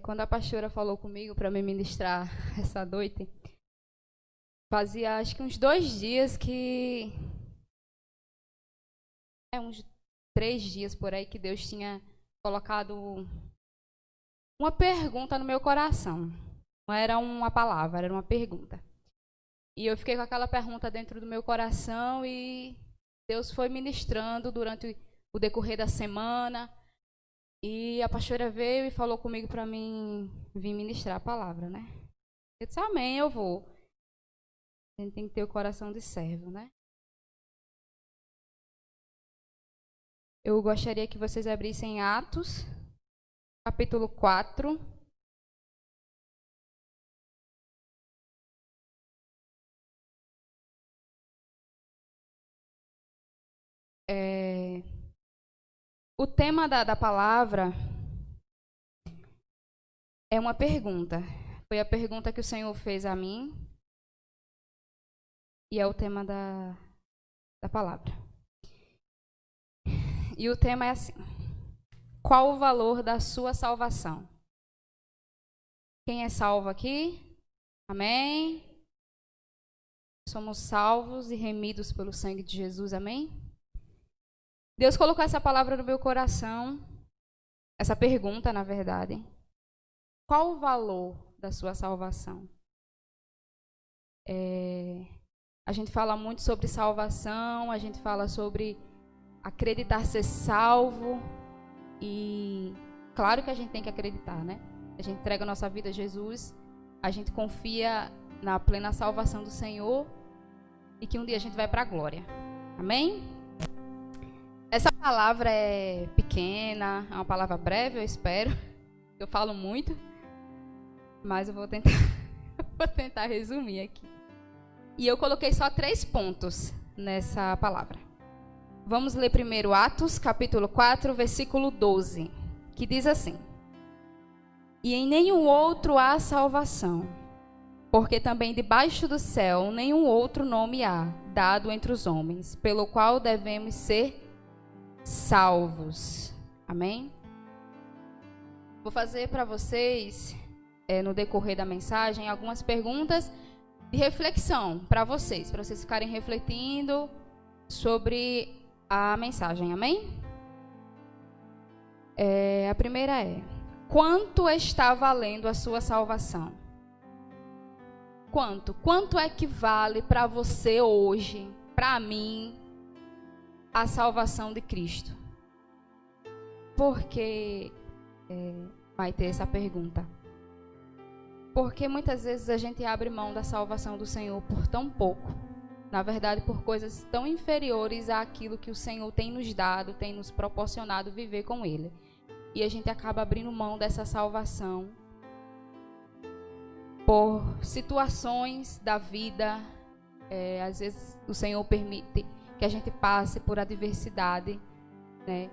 Quando a pastora falou comigo para me ministrar essa noite, fazia acho que uns 2 dias uns 3 dias por aí, que Deus tinha colocado uma pergunta no meu coração. Não era uma palavra, era uma pergunta. E eu fiquei com aquela pergunta dentro do meu coração e Deus foi ministrando durante o decorrer da semana. E a pastora veio e falou comigo para mim vir ministrar a palavra, né? Eu disse, amém, eu vou. A gente tem que ter o coração de servo, né? Eu gostaria que vocês abrissem Atos, capítulo 4. O tema da palavra é uma pergunta. Foi a pergunta que o Senhor fez a mim. E é o tema da palavra. E o tema é assim: qual o valor da sua salvação? Quem é salvo aqui? Amém? Somos salvos e remidos pelo sangue de Jesus, amém? Deus colocou essa palavra no meu coração, essa pergunta, na verdade. Qual o valor da sua salvação? A gente fala muito sobre salvação, a gente fala sobre acreditar ser salvo. E claro que a gente tem que acreditar, né? A gente entrega a nossa vida a Jesus, a gente confia na plena salvação do Senhor e que um dia a gente vai para a glória. Amém? Essa palavra é pequena, é uma palavra breve, eu espero. Eu falo muito, mas eu vou tentar resumir aqui. E eu coloquei só 3 pontos nessa palavra. Vamos ler primeiro Atos, capítulo 4, versículo 12, que diz assim: E em nenhum outro há salvação, porque também debaixo do céu nenhum outro nome há, dado entre os homens, pelo qual devemos ser salvos. Amém? Vou fazer para vocês, no decorrer da mensagem, algumas perguntas de reflexão para vocês ficarem refletindo sobre a mensagem, amém? A primeira é: quanto está valendo a sua salvação? Quanto? Quanto é que vale para você hoje, para mim, a salvação de Cristo? Por que vai ter essa pergunta? Porque muitas vezes a gente abre mão da salvação do Senhor por tão pouco. Na verdade, por coisas tão inferiores àquilo que o Senhor tem nos dado, tem nos proporcionado viver com Ele. E a gente acaba abrindo mão dessa salvação por situações da vida. Às vezes o Senhor permite que a gente passe por adversidade, né?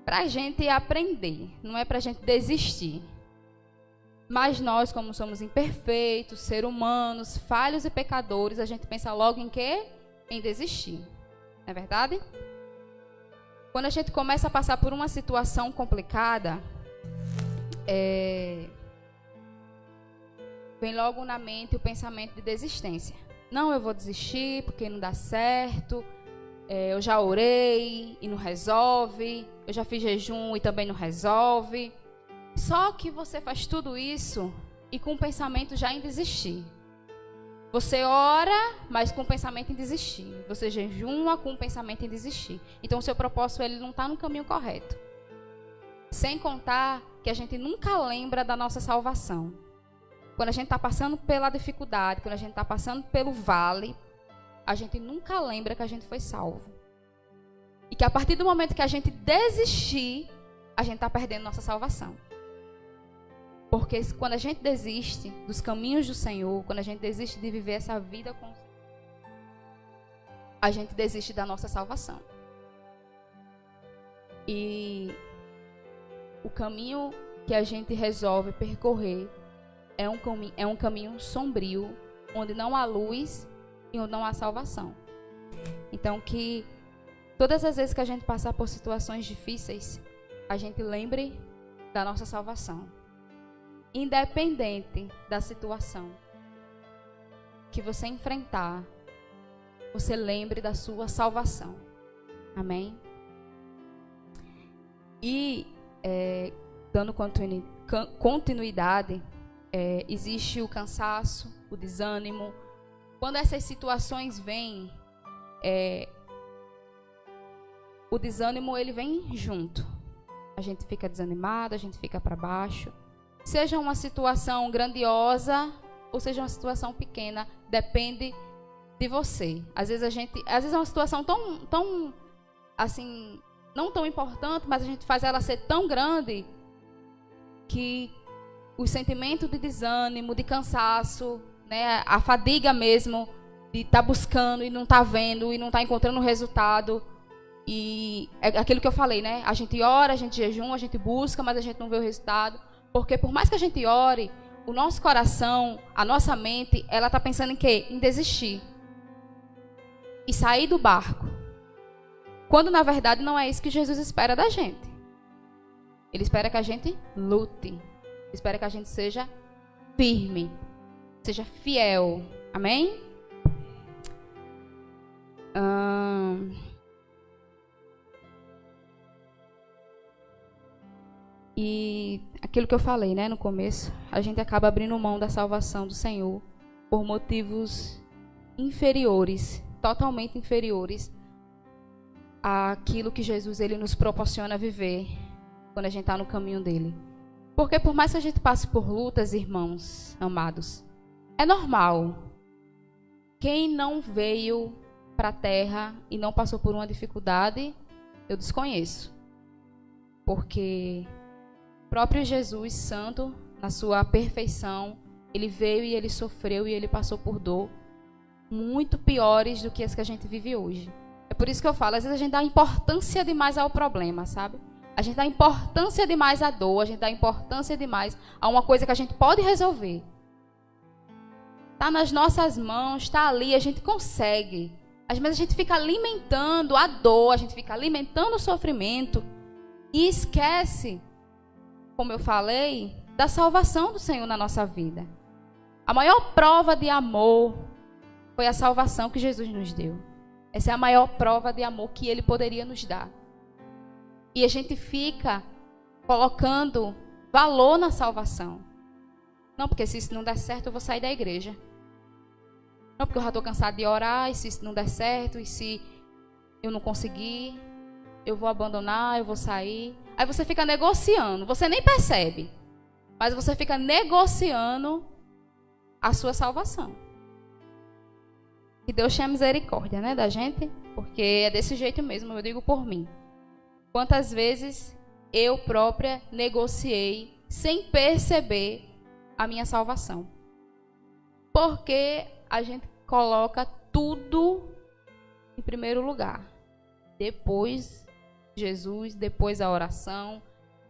Para a gente aprender, não é para a gente desistir. Mas nós, como somos imperfeitos, seres humanos, falhos e pecadores, a gente pensa logo em quê? Em desistir. Não é verdade? Quando a gente começa a passar por uma situação complicada, vem logo na mente o pensamento de desistência. Não, eu vou desistir porque não dá certo. Eu já orei e não resolve. Eu já fiz jejum e também não resolve. Só que você faz tudo isso e com o pensamento já em desistir. Você ora, mas com o pensamento em desistir. Você jejuma com o pensamento em desistir. Então o seu propósito ele não está no caminho correto. Sem contar que a gente nunca lembra da nossa salvação. Quando a gente está passando pela dificuldade, quando a gente está passando pelo vale, a gente nunca lembra que a gente foi salvo. E que a partir do momento que a gente desistir, a gente está perdendo nossa salvação. Porque quando a gente desiste dos caminhos do Senhor, quando a gente desiste de viver essa vida com o Senhor, a gente desiste da nossa salvação. E o caminho que a gente resolve percorrer é um caminho sombrio, onde não há luz e onde não há salvação. Então, que todas as vezes que a gente passar por situações difíceis, a gente lembre da nossa salvação. independente da situação que você enfrentar, você lembre da sua salvação. Amém? E, dando continuidade, existe o cansaço, o desânimo. Quando essas situações vêm, o desânimo ele vem junto. A gente fica desanimado, a gente fica para baixo. Seja uma situação grandiosa ou seja uma situação pequena, depende de você. Às vezes é uma situação tão assim, não tão importante, mas a gente faz ela ser tão grande que o sentimento de desânimo, de cansaço, né, a fadiga mesmo de estar buscando e não estar vendo e não estar encontrando resultado. E é aquilo que eu falei, né? A gente ora, a gente jejum, a gente busca, mas a gente não vê o resultado. Porque por mais que a gente ore, o nosso coração, a nossa mente, ela está pensando em quê? Em desistir. E sair do barco. Quando na verdade não é isso que Jesus espera da gente. Ele espera que a gente lute. Ele espera que a gente seja firme. Seja fiel. Amém? E aquilo que eu falei, né, no começo, a gente acaba abrindo mão da salvação do Senhor por motivos inferiores, totalmente inferiores àquilo que Jesus ele nos proporciona viver quando a gente está no caminho dele. Porque por mais que a gente passe por lutas, irmãos amados, é normal. Quem não veio para a terra e não passou por uma dificuldade, eu desconheço. Porque o próprio Jesus Santo, na sua perfeição, ele veio e ele sofreu e ele passou por dor muito piores do que as que a gente vive hoje. É por isso que eu falo, às vezes a gente dá importância demais ao problema, sabe? A gente dá importância demais à dor, a gente dá importância demais a uma coisa que a gente pode resolver. Está nas nossas mãos, está ali, a gente consegue. Mas a gente fica alimentando a dor, a gente fica alimentando o sofrimento e esquece, como eu falei, da salvação do Senhor na nossa vida. A maior prova de amor foi a salvação que Jesus nos deu. Essa é a maior prova de amor que Ele poderia nos dar. E a gente fica colocando valor na salvação. Não, porque se isso não der certo, eu vou sair da igreja. Não, porque eu já estou cansado de orar, e se isso não der certo, e se eu não conseguir, eu vou abandonar, eu vou sair. Aí você fica negociando, você nem percebe, mas você fica negociando a sua salvação. Que Deus tenha misericórdia, né, da gente, porque é desse jeito mesmo, eu digo por mim. Quantas vezes eu própria negociei sem perceber a minha salvação. Porque a gente coloca tudo em primeiro lugar. Depois Jesus, depois a oração,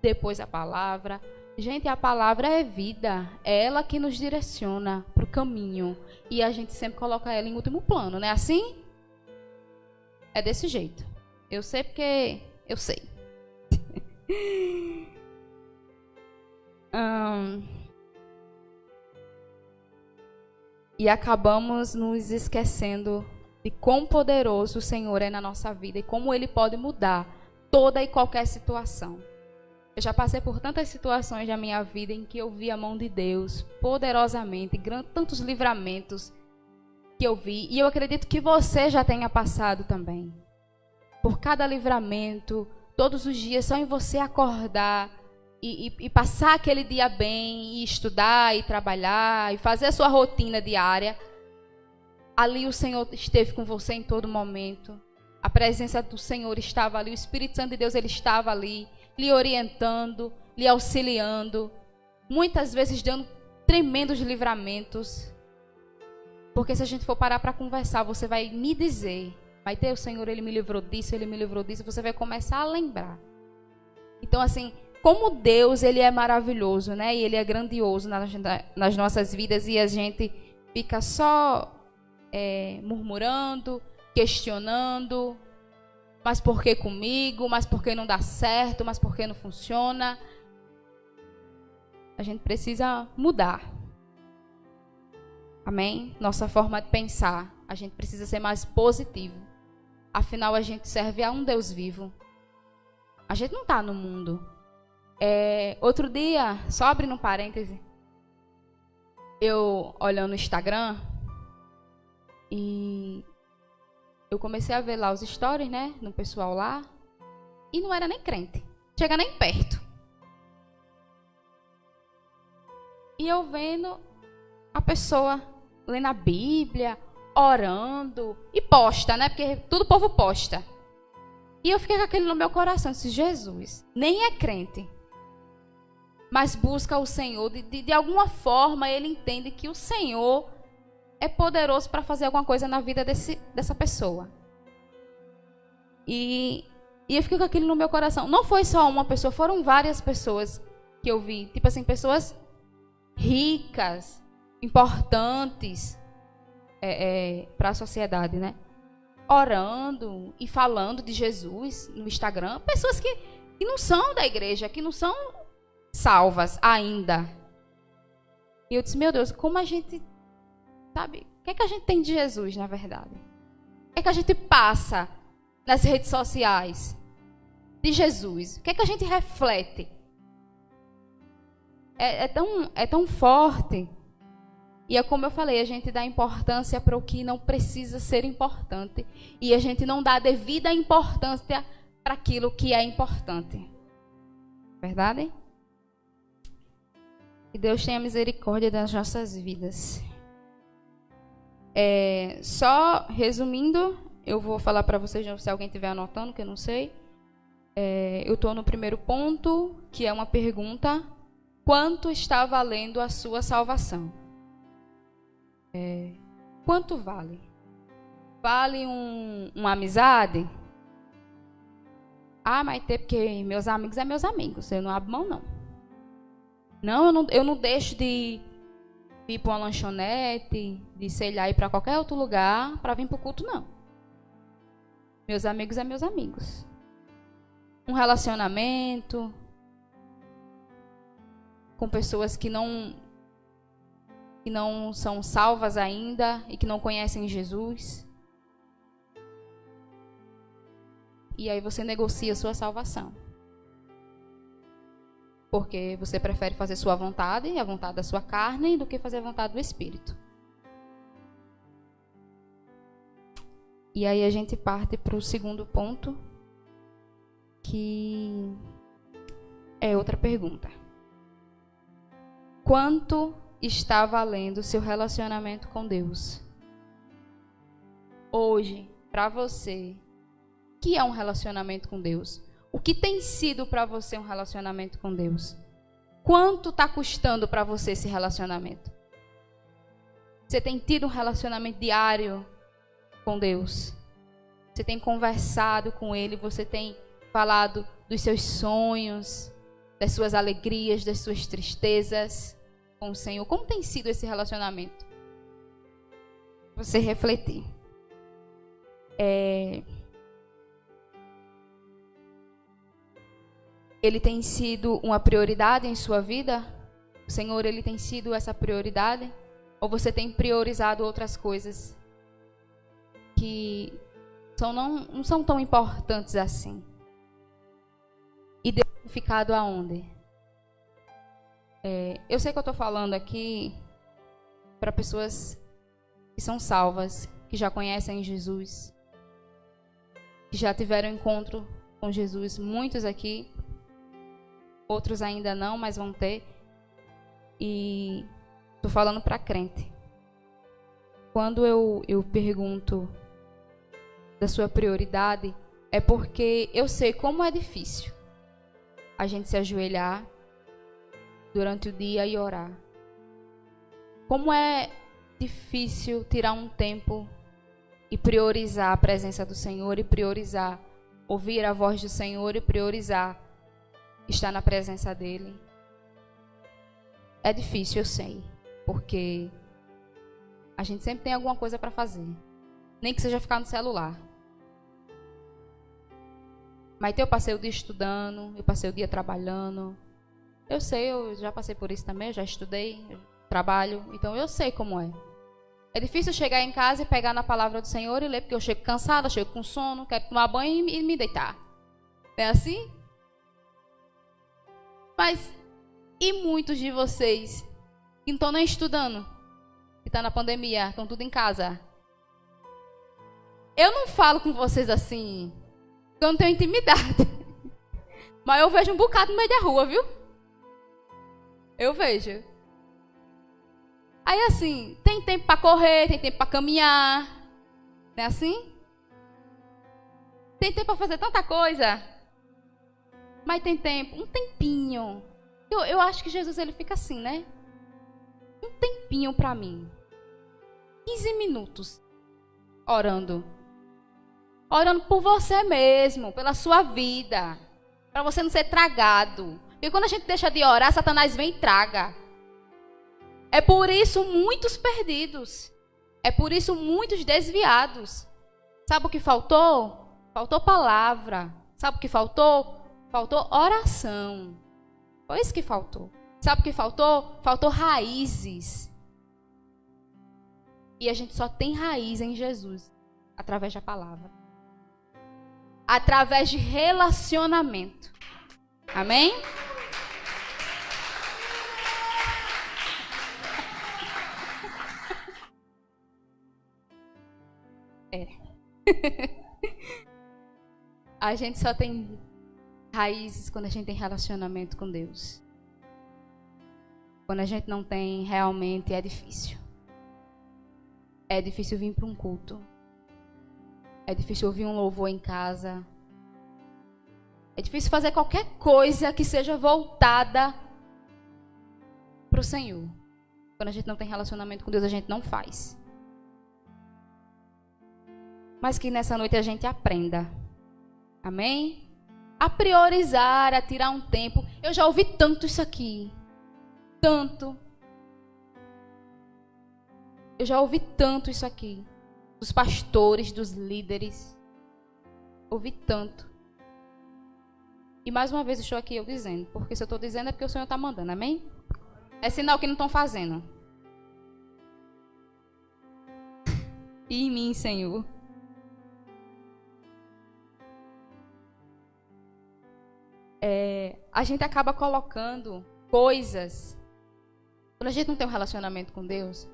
depois a palavra. Gente, a palavra é vida. É ela que nos direciona para o caminho. E a gente sempre coloca ela em último plano, não é assim? É desse jeito. Eu sei porque eu sei. E acabamos nos esquecendo de quão poderoso o Senhor é na nossa vida e como Ele pode mudar toda e qualquer situação. Eu já passei por tantas situações na minha vida em que eu vi a mão de Deus poderosamente, tantos livramentos que eu vi. E eu acredito que você já tenha passado também. Por cada livramento, todos os dias, só em você acordar e passar aquele dia bem, e estudar, e trabalhar, e fazer a sua rotina diária. Ali o Senhor esteve com você em todo momento. A presença do Senhor estava ali, o Espírito Santo de Deus ele estava ali, lhe orientando, lhe auxiliando, muitas vezes dando tremendos livramentos. Porque se a gente for parar para conversar, você vai me dizer, vai ter o Senhor, Ele me livrou disso, Ele me livrou disso, você vai começar a lembrar. Então assim, como Deus, Ele é maravilhoso, né? E Ele é grandioso nas nossas vidas e a gente fica só murmurando, questionando, mas por que comigo? Mas por que não dá certo? Mas por que não funciona? A gente precisa mudar. Amém? Nossa forma de pensar. A gente precisa ser mais positivo. Afinal, a gente serve a um Deus vivo. A gente não está no mundo. Outro dia, só abrindo um parêntese, eu olhando o Instagram e eu comecei a ver lá os stories, né, no pessoal lá, e não era nem crente, chega nem perto. E eu vendo a pessoa lendo a Bíblia, orando, e posta, né, porque tudo o povo posta. E eu fiquei com aquele no meu coração, disse, Jesus, nem é crente, mas busca o Senhor, de alguma forma ele entende que o Senhor é poderoso para fazer alguma coisa na vida dessa pessoa. E eu fiquei com aquilo no meu coração. Não foi só uma pessoa, foram várias pessoas que eu vi. Tipo assim, pessoas ricas, importantes para a sociedade, né? Orando e falando de Jesus no Instagram. Pessoas que não são da igreja, que não são salvas ainda. E eu disse, meu Deus, como a gente... Sabe, o que é que a gente tem de Jesus, na verdade? O que é que a gente passa nas redes sociais de Jesus? O que é que a gente reflete? É tão forte. E é como eu falei, a gente dá importância para o que não precisa ser importante. E a gente não dá a devida importância para aquilo que é importante. Verdade? Que Deus tenha misericórdia das nossas vidas. Só resumindo, eu vou falar para vocês, se alguém estiver anotando, que eu não sei. Eu estou no primeiro ponto, que é uma pergunta. Quanto está valendo a sua salvação? Quanto vale? Vale uma amizade? Ah, mas tem porque meus amigos é meus amigos. Eu não abro mão, não. Não, eu não deixo de ir para uma lanchonete, de, sei lá, ir para qualquer outro lugar para vir para o culto, não. Meus amigos é meus amigos. Um relacionamento com pessoas que não são salvas ainda e que não conhecem Jesus. E aí você negocia a sua salvação. Porque você prefere fazer sua vontade, a vontade da sua carne, do que fazer a vontade do Espírito. E aí a gente parte para o segundo ponto, que é outra pergunta. Quanto está valendo o seu relacionamento com Deus? Hoje, para você, o que é um relacionamento com Deus? O que tem sido para você um relacionamento com Deus? Quanto está custando para você esse relacionamento? Você tem tido um relacionamento diário com Deus? Você tem conversado com Ele? Você tem falado dos seus sonhos, das suas alegrias, das suas tristezas com o Senhor? Como tem sido esse relacionamento? Você refletir. Ele tem sido uma prioridade em sua vida? O Senhor, Ele tem sido essa prioridade? Ou você tem priorizado outras coisas que não são tão importantes assim? E Deus tem ficado aonde? Eu sei que eu estou falando aqui para pessoas que são salvas, que já conhecem Jesus, que já tiveram encontro com Jesus, muitos aqui. Outros ainda não, mas vão ter. E estou falando para crente. Quando eu pergunto da sua prioridade, é porque eu sei como é difícil a gente se ajoelhar durante o dia e orar. Como é difícil tirar um tempo e priorizar a presença do Senhor, e priorizar ouvir a voz do Senhor, e priorizar estar na presença dele. É difícil, eu sei, porque a gente sempre tem alguma coisa para fazer, nem que seja ficar no celular. Mas eu passei o dia estudando, eu passei o dia trabalhando, Eu sei, eu já passei por isso também, eu já estudei, eu trabalho, então eu sei como é. É difícil chegar em casa e pegar na palavra do Senhor e ler, porque eu chego cansada, chego com sono, quero tomar banho e me deitar. Não é assim? Mas, e muitos de vocês que não estão nem estudando, que estão na pandemia, estão tudo em casa? Eu não falo com vocês assim, porque eu não tenho intimidade. Mas eu vejo um bocado no meio da rua, viu? Eu vejo. Aí assim, tem tempo para correr, tem tempo para caminhar. Não é assim? Tem tempo para fazer tanta coisa. Mas tem tempo, um tempinho. Eu acho que Jesus ele fica assim, né? Um tempinho para mim. 15 minutos. Orando. Orando por você mesmo, pela sua vida. Para você não ser tragado. Porque quando a gente deixa de orar, Satanás vem e traga. É por isso muitos perdidos. É por isso muitos desviados. Sabe o que faltou? Faltou palavra. Sabe o que faltou? Faltou oração. Foi isso que faltou. Sabe o que faltou? Faltou raízes. E a gente só tem raiz em Jesus. Através da palavra. Através de relacionamento. Amém? A gente só tem raízes quando a gente tem relacionamento com Deus. Quando a gente não tem, realmente é difícil. É difícil vir para um culto. É difícil ouvir um louvor em casa. É difícil fazer qualquer coisa que seja voltada para o Senhor. Quando a gente não tem relacionamento com Deus, a gente não faz. Mas que nessa noite a gente aprenda. Amém? A priorizar, a tirar um tempo. Eu já ouvi tanto isso aqui. Tanto. Eu já ouvi tanto isso aqui. Dos pastores, dos líderes. Ouvi tanto. E mais uma vez estou aqui eu dizendo. Porque se eu estou dizendo é porque o Senhor está mandando. Amém? É sinal que não estão fazendo. E em mim, Senhor. A gente acaba colocando coisas. Quando a gente não tem um relacionamento com Deus,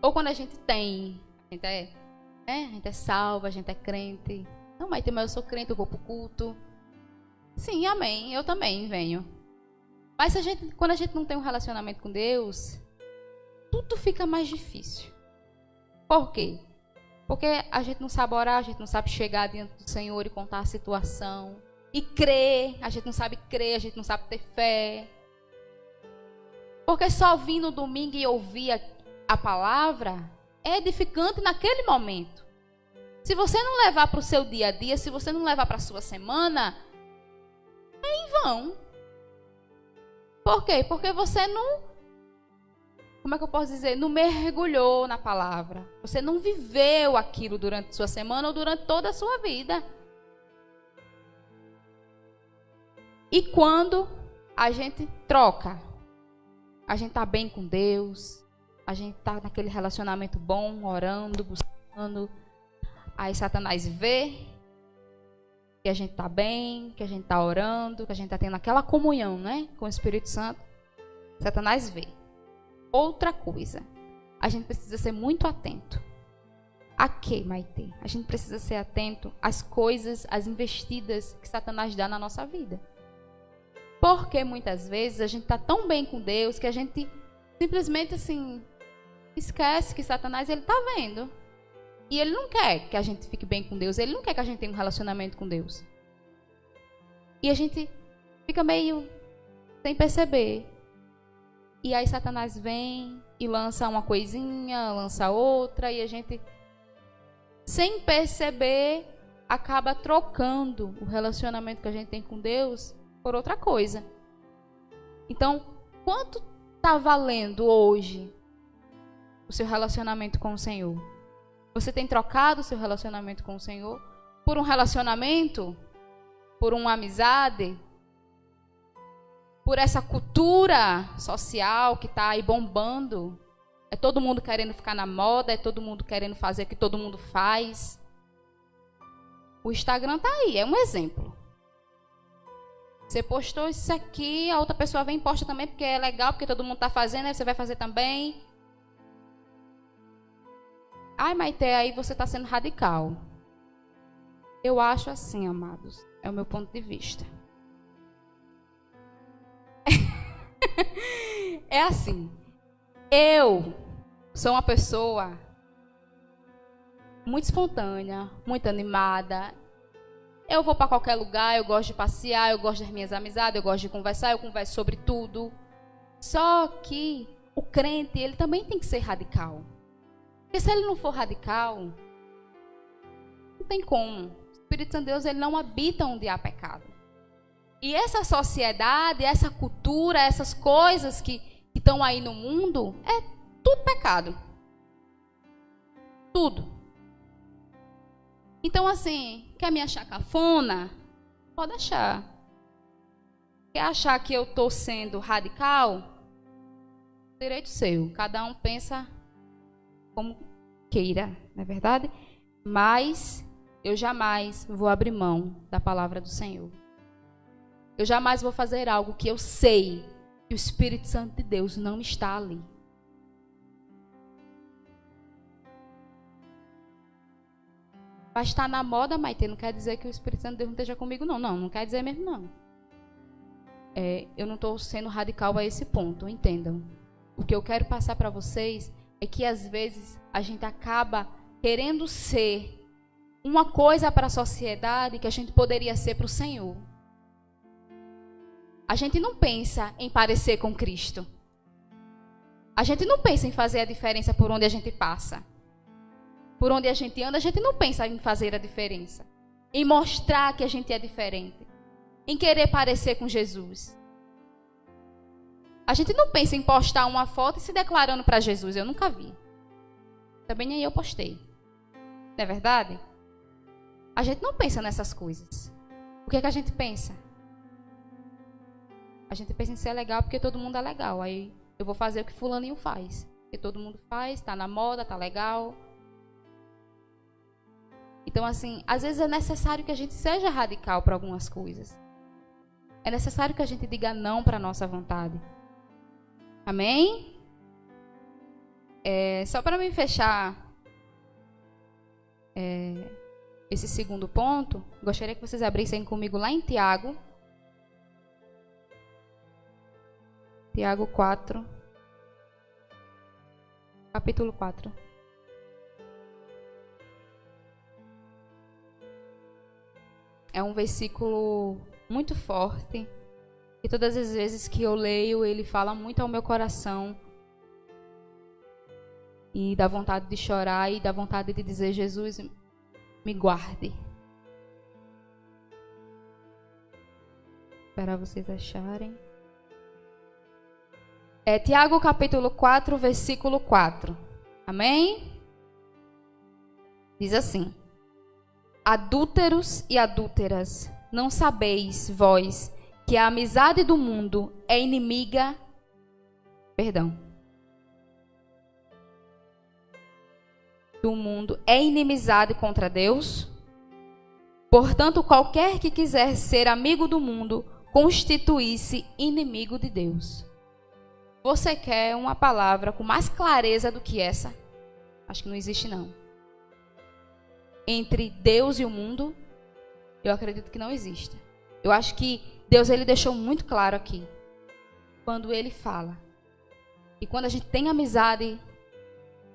ou quando a gente tem, a gente é salva, a gente é crente. Não, mas eu sou crente, eu vou pro culto. Sim, amém, eu também venho. Mas quando a gente não tem um relacionamento com Deus, tudo fica mais difícil. Por quê? Porque a gente não sabe orar, a gente não sabe chegar diante do Senhor e contar a situação. E crer, a gente não sabe crer, a gente não sabe ter fé. Porque só vir no domingo e ouvir a palavra é edificante naquele momento. Se você não levar para o seu dia a dia, se você não levar para a sua semana, é em vão. Por quê? Porque você não, como é que eu posso dizer? Não mergulhou na palavra. Você não viveu aquilo durante a sua semana ou durante toda a sua vida. E quando a gente troca, a gente está bem com Deus, a gente está naquele relacionamento bom, orando, buscando, aí Satanás vê que a gente está bem, que a gente está orando, que a gente está tendo aquela comunhão, né, com o Espírito Santo. Satanás vê. Outra coisa, a gente precisa ser muito atento. A quê, Maitê? A gente precisa ser atento às coisas, às investidas que Satanás dá na nossa vida. Porque muitas vezes a gente está tão bem com Deus que a gente simplesmente assim esquece que Satanás ele está vendo. E ele não quer que a gente fique bem com Deus. Ele não quer que a gente tenha um relacionamento com Deus. E a gente fica meio sem perceber. E aí Satanás vem e lança uma coisinha, lança outra. E a gente, sem perceber, acaba trocando o relacionamento que a gente tem com Deus por outra coisa. Então, quanto está valendo hoje o seu relacionamento com o Senhor? Você tem trocado o seu relacionamento com o Senhor por um relacionamento? Por uma amizade? por essa cultura social que está aí bombando. É todo mundo querendo ficar na moda, é todo mundo querendo fazer o que todo mundo faz. O Instagram está aí, é um exemplo. Você postou isso aqui, a outra pessoa vem e posta também porque é legal, porque todo mundo está fazendo, aí você vai fazer também. Ai, Maite, aí você está sendo radical. Eu acho assim, amados, é o meu ponto de vista. É assim, eu sou uma pessoa muito espontânea, muito animada. Eu vou para qualquer lugar, eu gosto de passear, eu gosto das minhas amizades, eu gosto de conversar, eu converso sobre tudo. Só que o crente, ele também tem que ser radical. Porque se ele não for radical, não tem como. O Espírito Santo de Deus, ele não habita onde há pecado. E essa sociedade, essa cultura, essas coisas que estão aí no mundo, é tudo pecado. Tudo. Então, assim, quer me achar cafona? Pode achar. Quer achar que eu estou sendo radical? Direito seu. Cada um pensa como queira, não é verdade? Mas eu jamais vou abrir mão da palavra do Senhor. Eu jamais vou fazer algo que eu sei que o Espírito Santo de Deus não está ali. Mas estar na moda, Maite, não quer dizer que o Espírito Santo de Deus não esteja comigo, não. Não quer dizer mesmo, não. Eu não estou sendo radical a esse ponto, entendam. O que eu quero passar para vocês é que, às vezes, a gente acaba querendo ser uma coisa para a sociedade que a gente poderia ser para o Senhor. A gente não pensa em parecer com Cristo. A gente não pensa em fazer a diferença por onde a gente passa. Por onde a gente anda, a gente não pensa em fazer a diferença. Em mostrar que a gente é diferente. Em querer parecer com Jesus. A gente não pensa em postar uma foto e se declarando para Jesus. Eu nunca vi. Também nem eu postei. Não é verdade? A gente não pensa nessas coisas. O que é que a gente pensa? A gente pensa em ser legal porque todo mundo é legal. Aí eu vou fazer o que fulaninho faz. Porque todo mundo faz, tá na moda, tá legal. Então, assim, às vezes é necessário que a gente seja radical para algumas coisas. É necessário que a gente diga não para a nossa vontade. Amém? Só para me fechar esse segundo ponto, gostaria que vocês abrissem comigo lá em Tiago. Tiago 4. Capítulo 4. É um versículo muito forte. E todas as vezes que eu leio, ele fala muito ao meu coração. E dá vontade de chorar e dá vontade de dizer: Jesus, me guarde. Para vocês acharem. Tiago capítulo 4, versículo 4. Amém? Diz assim: Adúlteros e adúlteras, não sabeis vós que a amizade do mundo é inimiga... do mundo é inimizade contra Deus? Portanto, qualquer que quiser ser amigo do mundo, constitui-se inimigo de Deus. Você quer uma palavra com mais clareza do que essa? Acho que não existe, não. Entre Deus e o mundo, eu acredito que não existe. Eu acho que Deus, ele deixou muito claro aqui, quando ele fala. E quando a gente tem amizade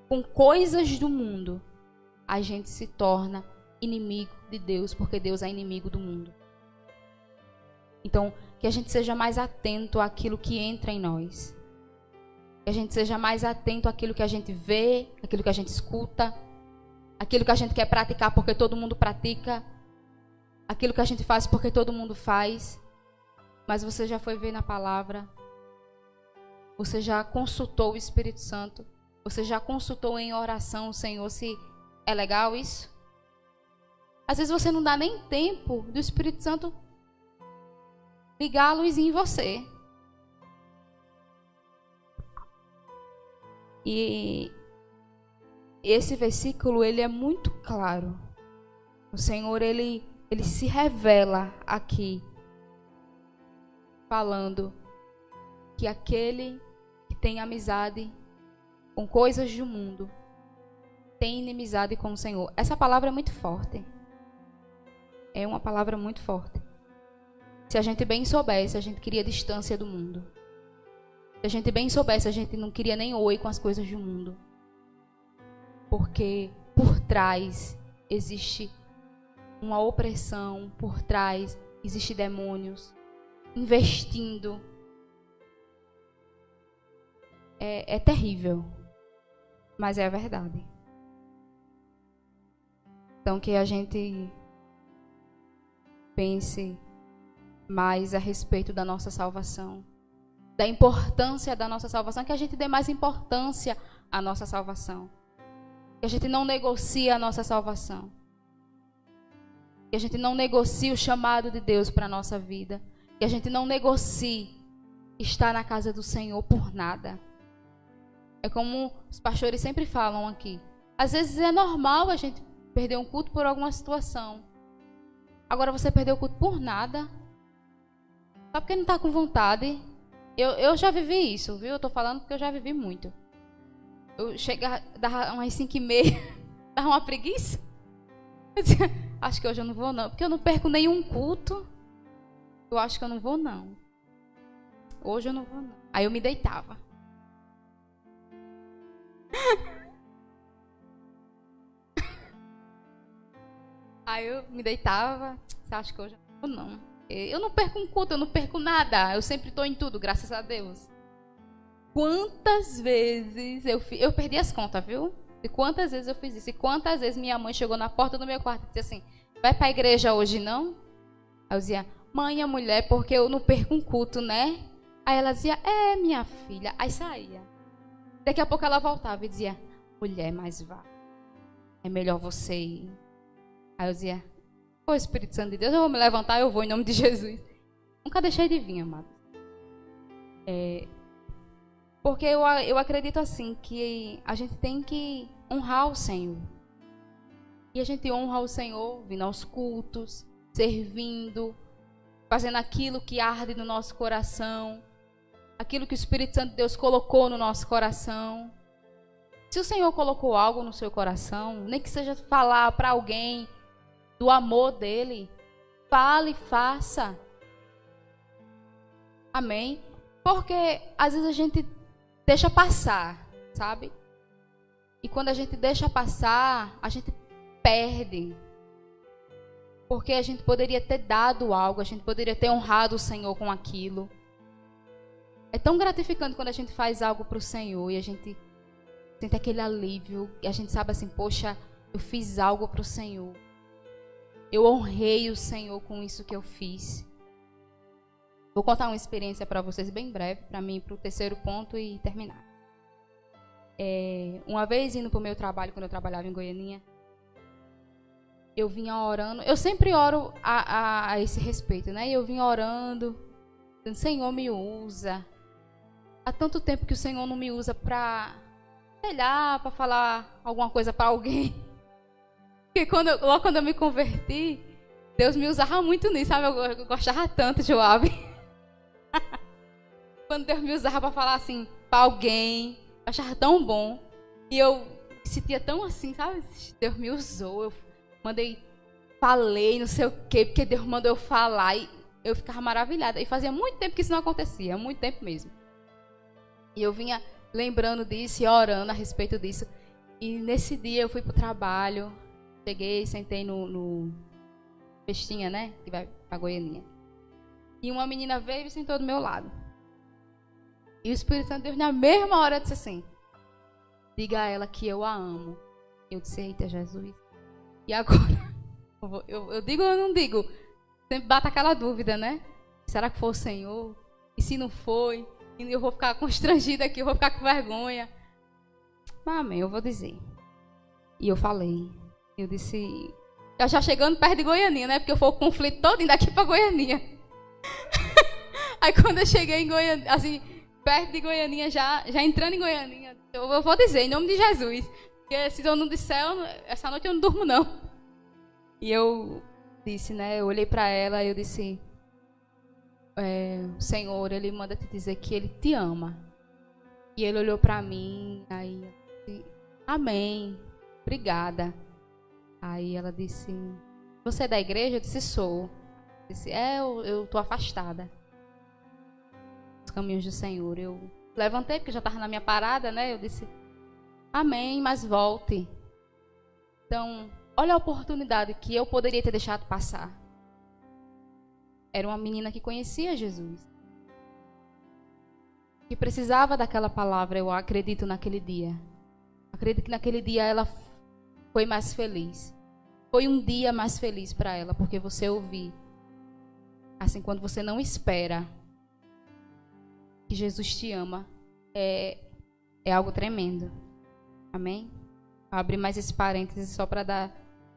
com coisas do mundo, a gente se torna inimigo de Deus, porque Deus é inimigo do mundo. Então, que a gente seja mais atento àquilo que entra em nós. Que a gente seja mais atento àquilo que a gente vê, àquilo que a gente escuta, aquilo que a gente quer praticar porque todo mundo pratica, aquilo que a gente faz porque todo mundo faz. Mas você já foi ver na palavra? Você já consultou o Espírito Santo? Você já consultou em oração o Senhor se é legal isso? Às vezes você não dá nem tempo do Espírito Santo ligar a luzinha em você. E esse versículo, ele é muito claro. O Senhor, ele se revela aqui, falando que aquele que tem amizade com coisas do mundo tem inimizade com o Senhor. Essa palavra é muito forte. É uma palavra muito forte. Se a gente bem soubesse, a gente queria distância do mundo. Se a gente bem soubesse, a gente não queria nem oi com as coisas do mundo. Porque por trás existe uma opressão, por trás existe demônios investindo. É terrível, mas é a verdade. Então que a gente pense mais a respeito da nossa salvação, da importância da nossa salvação, que a gente dê mais importância à nossa salvação, que a gente não negocie a nossa salvação, que a gente não negocie o chamado de Deus para a nossa vida, que a gente não negocie estar na casa do Senhor por nada. É como os pastores sempre falam aqui. Às vezes é normal a gente perder um culto por alguma situação. Agora você perdeu o culto por nada. Só porque não está com vontade. Eu já vivi isso, viu? Eu estou falando porque eu já vivi muito. Eu chegava, dava umas 5h30, dava uma preguiça. Eu dizia, acho que hoje eu não vou não, porque eu não perco nenhum culto. Eu acho que eu não vou não. Hoje eu não vou não. Aí eu me deitava. Aí eu me deitava. Você acha que hoje eu não vou não? Eu não perco um culto, eu não perco nada. Eu sempre estou em tudo, graças a Deus. Quantas vezes eu perdi as contas, viu? E quantas vezes eu fiz isso? E quantas vezes minha mãe chegou na porta do meu quarto e disse assim, vai para a igreja hoje não? Aí eu dizia, mãe, a mulher, porque eu não perco um culto, né? Aí ela dizia, minha filha. Aí saía. Daqui a pouco ela voltava e dizia, mulher, mas vá. É melhor você ir. Aí eu dizia, ô Espírito Santo de Deus, eu vou me levantar, eu vou em nome de Jesus. Nunca deixei de vir, amado. Porque eu acredito assim, que a gente tem que honrar o Senhor. E a gente honra o Senhor vindo aos cultos, servindo, fazendo aquilo que arde no nosso coração, aquilo que o Espírito Santo de Deus colocou no nosso coração. Se o Senhor colocou algo no seu coração, nem que seja falar para alguém do amor dele, fale, faça. Amém? Porque às vezes a gente deixa passar, sabe? E quando a gente deixa passar, a gente perde. Porque a gente poderia ter dado algo, a gente poderia ter honrado o Senhor com aquilo. É tão gratificante quando a gente faz algo para o Senhor e a gente sente aquele alívio. E a gente sabe assim, poxa, eu fiz algo para o Senhor. Eu honrei o Senhor com isso que eu fiz. Vou contar uma experiência para vocês bem breve, para mim ir para o terceiro ponto e terminar. Uma vez indo para o meu trabalho, quando eu trabalhava em Goianinha, eu vinha orando. Eu sempre oro a esse respeito, né? Eu vinha orando, dizendo, Senhor, me usa. Há tanto tempo que o Senhor não me usa para, sei lá, para falar alguma coisa para alguém. Porque logo quando eu me converti, Deus me usava muito nisso, sabe? Eu gostava tanto de Joabe. Quando Deus me usava para falar assim para alguém, eu achava tão bom. E eu me sentia tão assim, sabe? Deus me usou, eu falei, não sei o quê, porque Deus mandou eu falar. E eu ficava maravilhada. E fazia muito tempo que isso não acontecia, muito tempo mesmo. E eu vinha lembrando disso e orando a respeito disso. E nesse dia eu fui pro trabalho, cheguei, sentei no festinha, né? Que vai pra Goianinha. E uma menina veio e sentou do meu lado. E o Espírito Santo de Deus, na mesma hora, disse assim, diga a ela que eu a amo. Eu disse, eita, Jesus. E agora? Eu digo ou eu não digo? Sempre bate aquela dúvida, né? Será que foi o Senhor? E se não foi? E eu vou ficar constrangida aqui, eu vou ficar com vergonha. Mas, amém, eu vou dizer. E eu falei. Eu disse, já chegando perto de Goianinha, né? Porque eu fui o conflito todo daqui para Goianinha. Aí quando eu cheguei em Goianinha, assim, perto de Goianinha, já entrando em Goianinha, Eu vou dizer, em nome de Jesus. Porque se eu não disser, essa noite eu não durmo, não. E eu disse, né? Eu olhei para ela e eu disse... o Senhor, Ele manda te dizer que Ele te ama. E Ele olhou para mim, aí eu disse, amém, obrigada. Aí ela disse, você é da igreja? Eu disse, sou. Eu disse, eu tô afastada dos caminhos do Senhor. Eu levantei, porque já estava na minha parada, né? Eu disse, amém, mas volte. Então, olha a oportunidade que eu poderia ter deixado passar. Era uma menina que conhecia Jesus. Que precisava daquela palavra, eu acredito, naquele dia. Acredito que naquele dia ela foi mais feliz. Foi um dia mais feliz para ela, porque você ouviu. Assim, quando você não espera que Jesus te ama, é algo tremendo. Amém? Vou abrir mais esse parênteses só para dar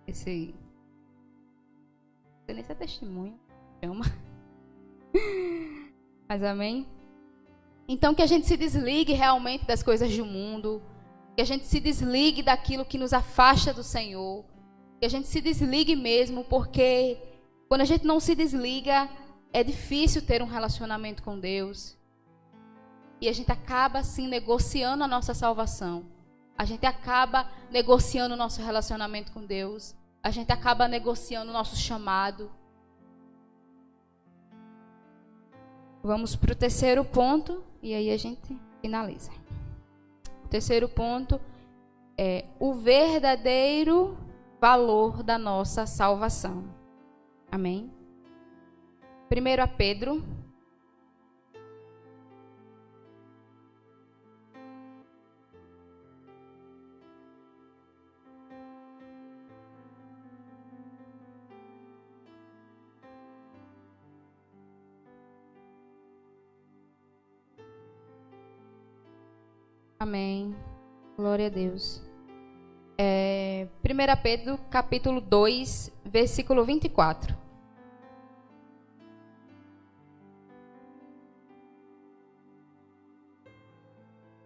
esse... Não sei nem se é testemunho. Chama. Mas amém? Então que a gente se desligue realmente das coisas do mundo. Que a gente se desligue daquilo que nos afasta do Senhor. Que a gente se desligue mesmo, porque quando a gente não se desliga, é difícil ter um relacionamento com Deus. E a gente acaba assim negociando a nossa salvação. A gente acaba negociando o nosso relacionamento com Deus. A gente acaba negociando o nosso chamado. Vamos para o terceiro ponto e aí a gente finaliza. O terceiro ponto é o verdadeiro valor da nossa salvação. Amém? 1 Pedro. Amém. Glória a Deus. 1 Pedro, capítulo 2, versículo 24.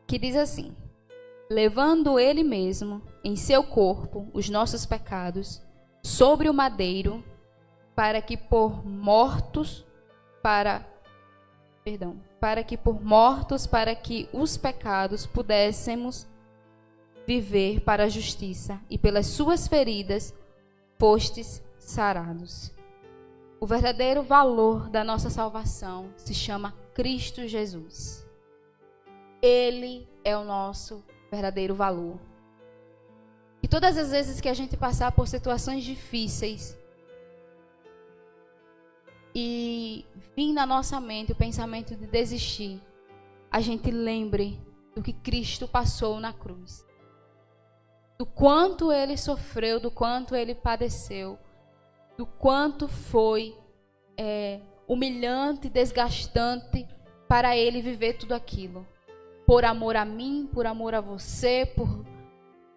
Que diz assim: levando ele mesmo em seu corpo os nossos pecados sobre o madeiro, para que por mortos para que os pecados pudéssemos viver para a justiça, e pelas suas feridas fostes sarados. O verdadeiro valor da nossa salvação se chama Cristo Jesus. Ele é o nosso verdadeiro valor. E todas as vezes que a gente passar por situações difíceis e vir na nossa mente o pensamento de desistir, a gente lembre do que Cristo passou na cruz. Do quanto Ele sofreu, do quanto Ele padeceu, do quanto foi humilhante, desgastante para Ele viver tudo aquilo. Por amor a mim, por amor a você,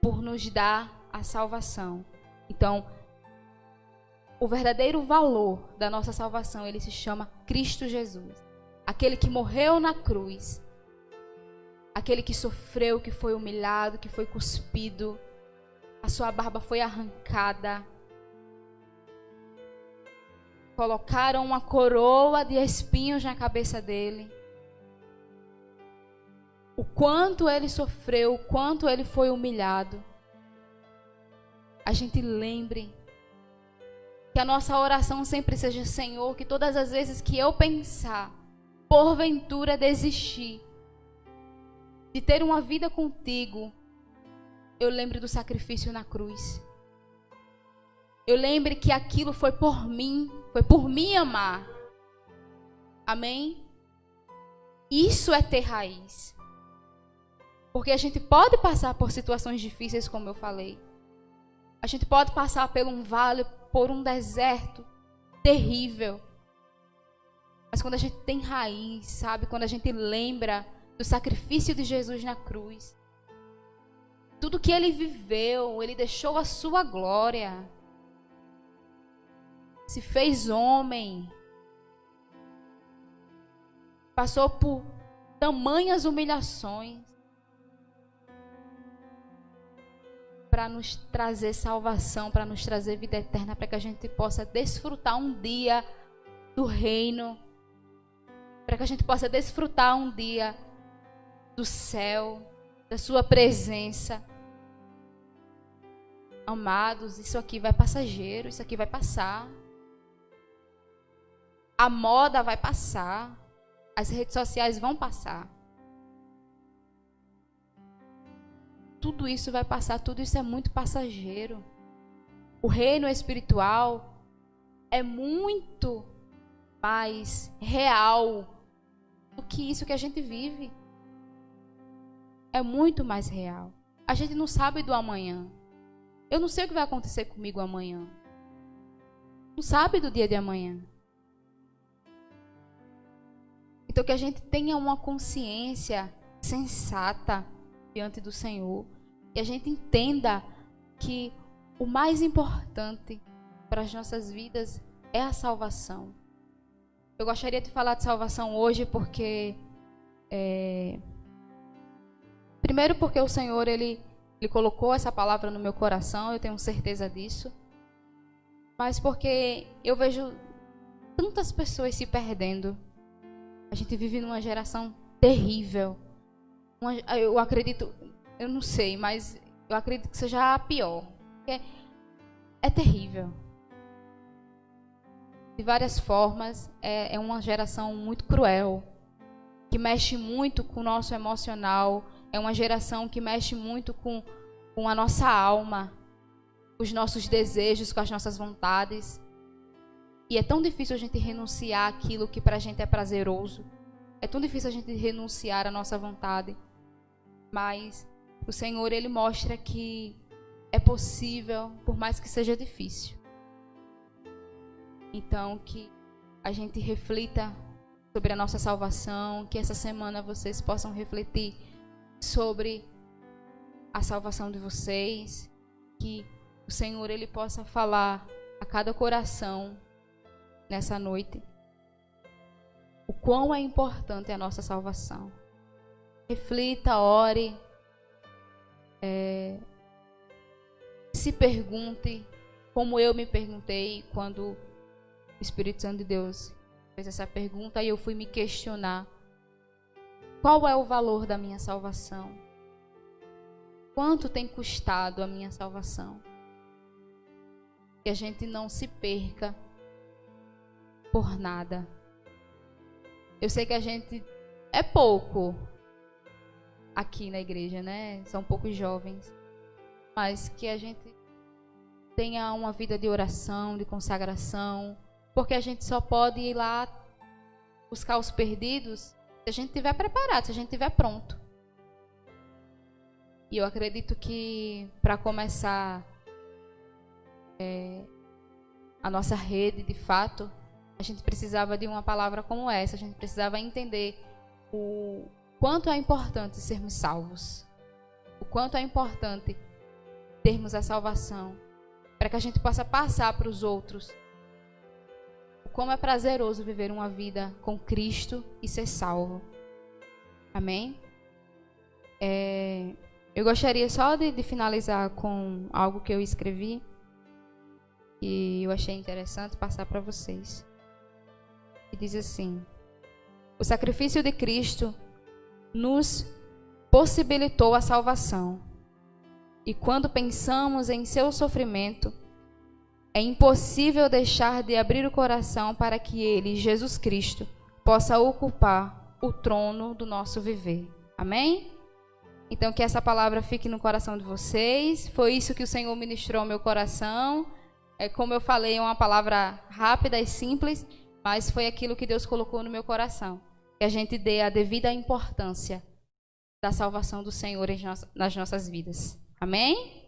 por nos dar a salvação. Então, o verdadeiro valor da nossa salvação, ele se chama Cristo Jesus. Aquele que morreu na cruz. Aquele que sofreu, que foi humilhado, que foi cuspido. A sua barba foi arrancada. Colocaram uma coroa de espinhos na cabeça dele. O quanto ele sofreu, o quanto ele foi humilhado. A gente lembre que a nossa oração sempre seja: Senhor, que todas as vezes que eu pensar, porventura desistir de ter uma vida contigo, eu lembre do sacrifício na cruz. Eu lembre que aquilo foi por mim amar. Amém? Isso é ter raiz. Porque a gente pode passar por situações difíceis, como eu falei. A gente pode passar por um vale, por um deserto terrível. Mas quando a gente tem raiz, sabe? Quando a gente lembra do sacrifício de Jesus na cruz. Tudo que ele viveu, ele deixou a sua glória. Se fez homem. Passou por tamanhas humilhações. para nos trazer salvação, para nos trazer vida eterna, para que a gente possa desfrutar um dia do reino, para que a gente possa desfrutar um dia do céu, da sua presença. Amados, isso aqui vai passageiro, isso aqui vai passar. A moda vai passar, as redes sociais vão passar. Tudo isso vai passar, tudo isso é muito passageiro. O reino espiritual é muito mais real do que isso que a gente vive. É muito mais real. A gente não sabe do amanhã. Eu não sei o que vai acontecer comigo amanhã. Não sabe do dia de amanhã. Então que a gente tenha uma consciência sensata diante do Senhor. E a gente entenda que o mais importante para as nossas vidas é a salvação. Eu gostaria de falar de salvação hoje porque... Primeiro porque o Senhor, Ele colocou essa palavra no meu coração, eu tenho certeza disso. Mas porque eu vejo tantas pessoas se perdendo. A gente vive numa geração terrível. Eu acredito, eu não sei, mas eu acredito que seja a pior. Porque é terrível. De várias formas, é uma geração muito cruel, que mexe muito com o nosso emocional. É uma geração que mexe muito com a nossa alma, os nossos desejos, com as nossas vontades. E é tão difícil a gente renunciar àquilo que pra gente é prazeroso. É tão difícil a gente renunciar à nossa vontade. Mas o Senhor, Ele mostra que é possível, por mais que seja difícil. Então, que a gente reflita sobre a nossa salvação, que essa semana vocês possam refletir sobre a salvação de vocês, que o Senhor, Ele possa falar a cada coração nessa noite o quão é importante a nossa salvação. Reflita, ore, se pergunte, como eu me perguntei quando o Espírito Santo de Deus fez essa pergunta e eu fui me questionar. Qual é o valor da minha salvação? Quanto tem custado a minha salvação? Que a gente não se perca por nada. Eu sei que a gente é pouco aqui na igreja, né? São poucos jovens. Mas que a gente tenha uma vida de oração, de consagração. Porque a gente só pode ir lá buscar os perdidos se a gente estiver preparado, se a gente estiver pronto. E eu acredito que para começar a nossa rede, de fato, a gente precisava de uma palavra como essa. A gente precisava entender o quanto é importante sermos salvos. O quanto é importante termos a salvação. Para que a gente possa passar para os outros como é prazeroso viver uma vida com Cristo e ser salvo. Amém? Eu gostaria só de finalizar com algo que eu escrevi e eu achei interessante passar para vocês. E diz assim: o sacrifício de Cristo nos possibilitou a salvação. E quando pensamos em seu sofrimento, é impossível deixar de abrir o coração para que Ele, Jesus Cristo, possa ocupar o trono do nosso viver. Amém? Então, que essa palavra fique no coração de vocês. Foi isso que o Senhor ministrou ao meu coração. Como eu falei, é uma palavra rápida e simples, mas foi aquilo que Deus colocou no meu coração. Que a gente dê a devida importância da salvação do Senhor nas nossas vidas. Amém?